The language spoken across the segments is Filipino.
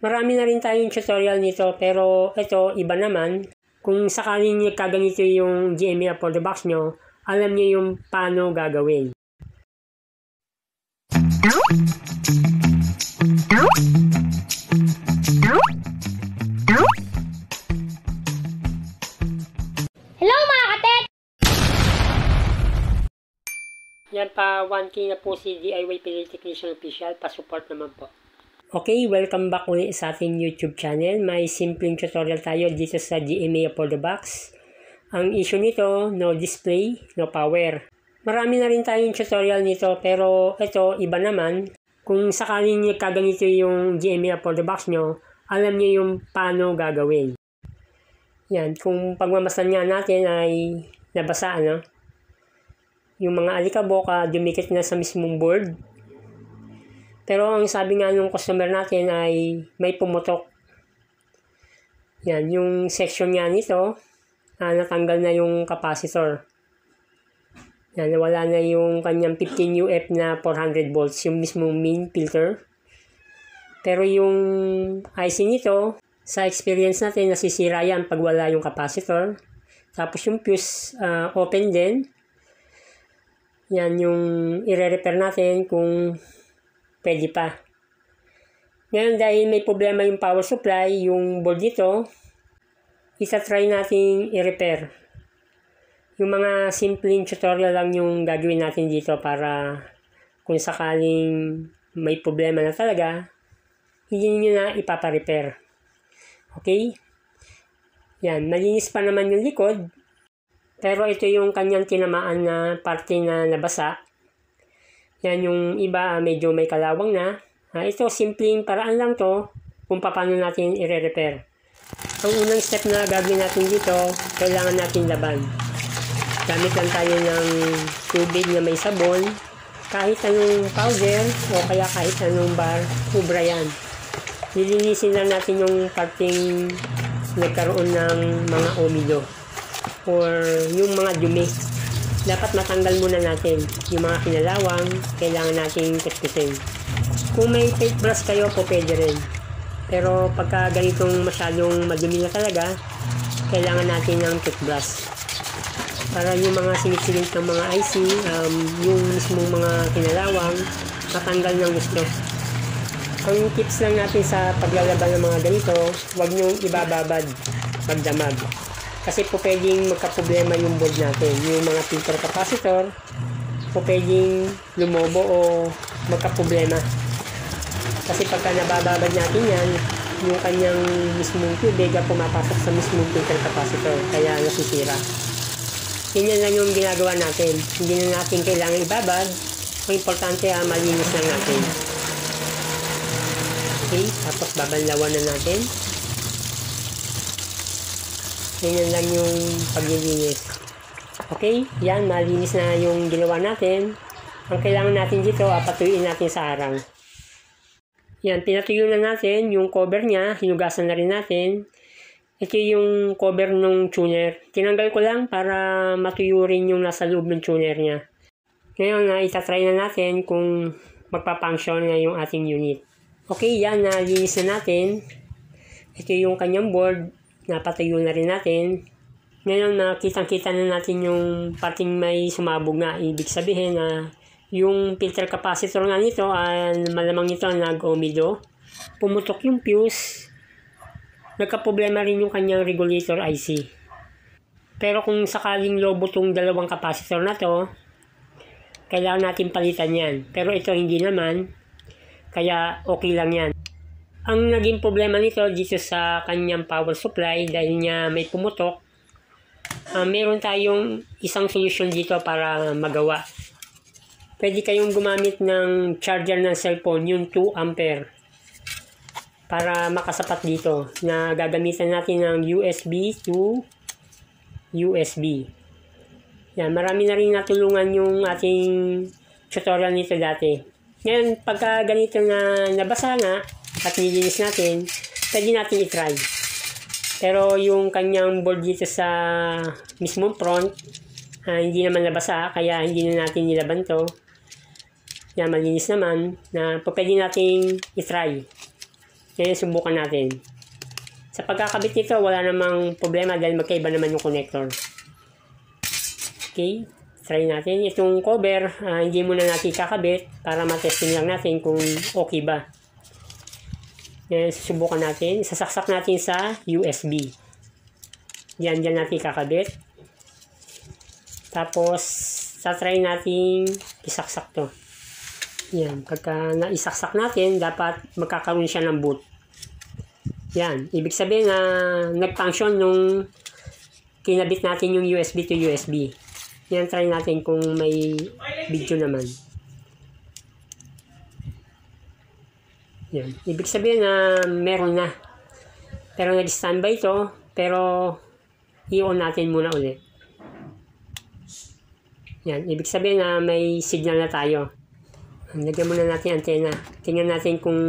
Marami na rin tayong tutorial nito, pero ito iba naman. Kung sakaling nagkaganito yung GMA for the box nyo, alam nyo yung paano gagawin. Hello mga katek! Yan pa, 1K na po si DIY Pinoy Technician Official, pa-support naman po. Okay, welcome back ulit sa ating YouTube channel. May simpleng tutorial tayo dito sa GMA for the box. Ang issue nito, no display, no power. Marami na rin tayong tutorial nito, pero ito iba naman. Kung sakaling nagkaganito yung GMA for the box nyo, alam nyo yung paano gagawin. Yan, kung pagmamasan nga natin ay nabasa, ano? Yung mga alikabok, dumikit na sa mismong board. Pero ang sabi nga nung customer natin ay may pumutok. Yan, yung section nga nito, natanggal na yung capacitor. Yan, wala na yung kanyang 15 UF na 400 volts, yung mismong main filter. Pero yung IC nito, sa experience natin, nasisira yan pag wala yung capacitor. Tapos yung fuse, open din. Yan yung i-repair natin kung pwede pa. Ngayon, dahil may problema yung power supply, yung board dito, isa-try natin i-repair. Yung mga simpleng tutorial lang yung gagawin natin dito para kung sakaling may problema na talaga, hindi nyo na ipapa-repair. Okay? Yan, malinis pa naman yung likod. Pero ito yung kanyang tinamaan na parte na nabasa. Yan, yung iba medyo may kalawang na. Ito, simpleng paraan lang to kung paano natin i-repair. Ang unang step na gagawin natin dito, kailangan natin laban. Gamit lang tayo ng tubig na may sabon. Kahit anong powder o kaya kahit anong bar, ubra yan. Lilinisin lang natin yung parting nagkaroon ng mga umido or yung mga dumi. Dapat matanggal muna natin yung mga kinalawang, kailangan nating tutpisin. Kung may fake brush kayo, po pwede rin. Pero pagka ganitong masyadong madumi na talaga, kailangan natin ng toothbrush. Para yung mga sinik-sinik ng mga IC, yung mismong mga kinalawang, matanggal ng gusto. Ang tips lang natin sa paglalaban ng mga ganito, huwag nyong ibababad pagdamag. Kasi po pwedeng magka-problema yung board natin. Yung mga filter capacitor, po pwedeng lumobo o magka-problema. Kasi pagka nabababad natin yan, yung kanyang mismong tubig pumapasok sa mismong filter capacitor. Kaya nasisira. Yan lang yung ginagawa natin. Hindi na natin kailangan ibabad. Ang importante malinis lang natin. Okay, tapos babanlawan na natin. Yan lang yung paglilinis. Okay, yan, malinis na yung ginawa natin. Ang kailangan natin dito, patuyuin natin sa harang. Yan, pinatuyo na natin yung cover niya, hinugasan na rin natin. Ito yung cover ng tuner. Tinanggal ko lang para matuyo rin yung nasa loob ng tuner niya. Ngayon, itatry na natin kung magpa-function na yung ating unit. Okay, yan, nalinis na natin. Ito yung kanyang board. Napatuyo na rin natin. Ngayon, kitang-kita na natin yung parting may sumabog nga. Ibig sabihin na yung filter capacitor nga nito, malamang nito nag-umido. Pumutok yung fuse. Nagka-problema rin yung kanyang regulator IC. Pero kung sakaling lobo tong dalawang capacitor na to, kailangan natin palitan yan. Pero ito hindi naman. Kaya okay lang yan. Ang naging problema nito dito sa kanyang power supply dahil niya may pumutok, meron tayong isang solution dito para magawa. Pwede kayong gumamit ng charger ng cellphone, yung 2 ampere. Para makasapat dito na gagamitan natin ng USB to USB. Yan, marami na rin natulungan yung ating tutorial nito dati. Ngayon, pagka ganito na nabasa nga, at nilinis natin, pwede natin i-try. Pero yung kanyang board dito sa mismong front, hindi naman nabasa, kaya hindi na natin nilaban to. Yan, malinis naman, na pwede natin i-try. Ngayon, subukan natin. Sa pagkakabit nito, wala namang problema dahil magkaiba naman yung connector. Okay, try natin. Itong cover, hindi muna natin kakabit para matesting lang natin kung okay ba. Ngayon, susubukan natin. Sasaksak natin sa USB. Diyan natin kakabit. Tapos, try natin isaksak to. Yan, pagka naisaksak natin, dapat magkakaroon siya ng boot. Yan, ibig sabihin na nag-function nung kinabit natin yung USB to USB. Yan, try natin kung may video naman. Yan, ibig sabihin na meron na. Pero nag-standby to, pero i-on natin muna ulit. Yan, ibig sabihin na may signal na tayo. Lagyan muna natin antena. Tingnan natin kung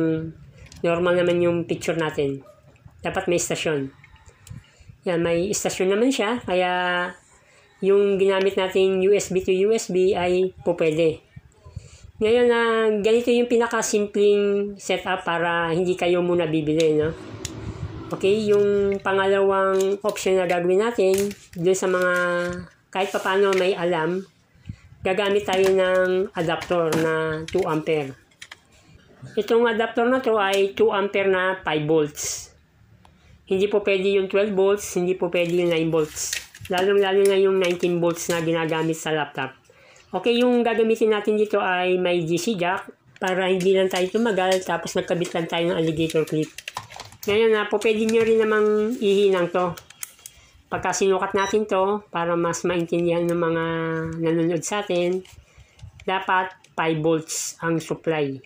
normal naman yung picture natin. Dapat may istasyon. Yan, may istasyon naman siya. Kaya yung ginamit nating USB to USB ay pwede. Ngayon, ganito yung pinaka-simpleng setup para hindi kayo muna bibili, no? Okay, yung pangalawang option na gagawin natin, doon sa mga kahit pa paano may alam, gagamit tayo ng adapter na 2 ampere. Itong adapter na to ay 2 ampere na 5 volts. Hindi po pwede yung 12 volts, hindi po pwede yung 9 volts. Lalong-lalo na yung 19 volts na ginagamit sa laptop. Okay, yung gagamitin natin dito ay may DC jack para hindi lang tayo tumagal tapos nagkabit lang tayo ng alligator clip. Ngayon po pwede nyo rin namang ihinang to. Pagka sinukat natin to para mas maintindihan ng mga nanonood sa atin, dapat 5 volts ang supply.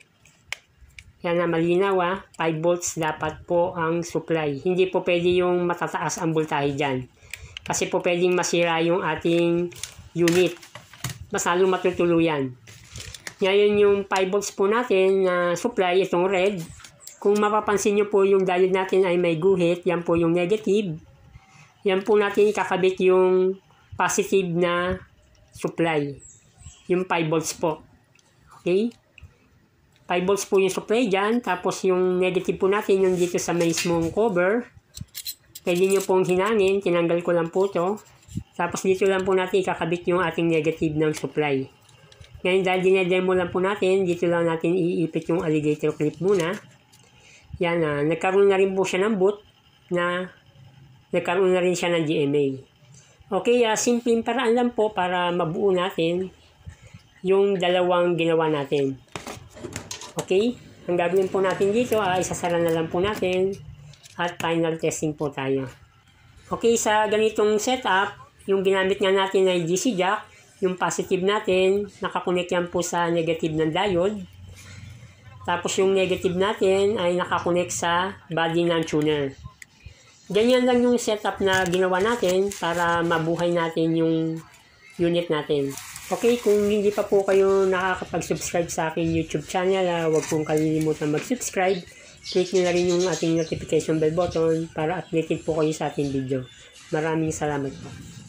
Yan na malinaw 5 volts dapat po ang supply. Hindi po pwede yung matataas ang voltahe dyan. Kasi po pwedeng masira yung ating unit. Mas lalong matutuluyan. Ngayon yung 5 volts po natin na supply, itong red. Kung mapapansin nyo po yung diode natin ay may guhit, yan po yung negative. Yan po natin ikakabit yung positive na supply. Yung 5 volts po. Okay? 5 volts po yung supply dyan. Tapos yung negative po natin yung dito sa mismong cover. Pwede nyo pong hinangin. Tinanggal ko lang po to. Tapos dito lang po natin ikakabit yung ating negative ng supply. Ngayon dahil dinedemo lang po natin, dito lang natin iipit yung alligator clip muna. Yan nagkaroon na rin po siya ng boot na nagkaroon na rin siya ng GMA. Okay, simpleng paraan lang po para mabuo natin yung dalawang ginawa natin. Okay, ang gagawin po natin dito ay isasara na lang po natin at final testing po tayo. Okay, sa ganitong setup, yung ginamit nga natin ay DC jack, yung positive natin, nakakonect yan po sa negative ng diode. Tapos yung negative natin ay nakakonect sa body ng tuner. Ganyan lang yung setup na ginawa natin para mabuhay natin yung unit natin. Okay, kung hindi pa po kayo nakakapag-subscribe sa aking YouTube channel, huwag pong kalilimutan mag-subscribe. Click nyo na rin yung ating notification bell button para updated po kayo sa ating video. Maraming salamat po.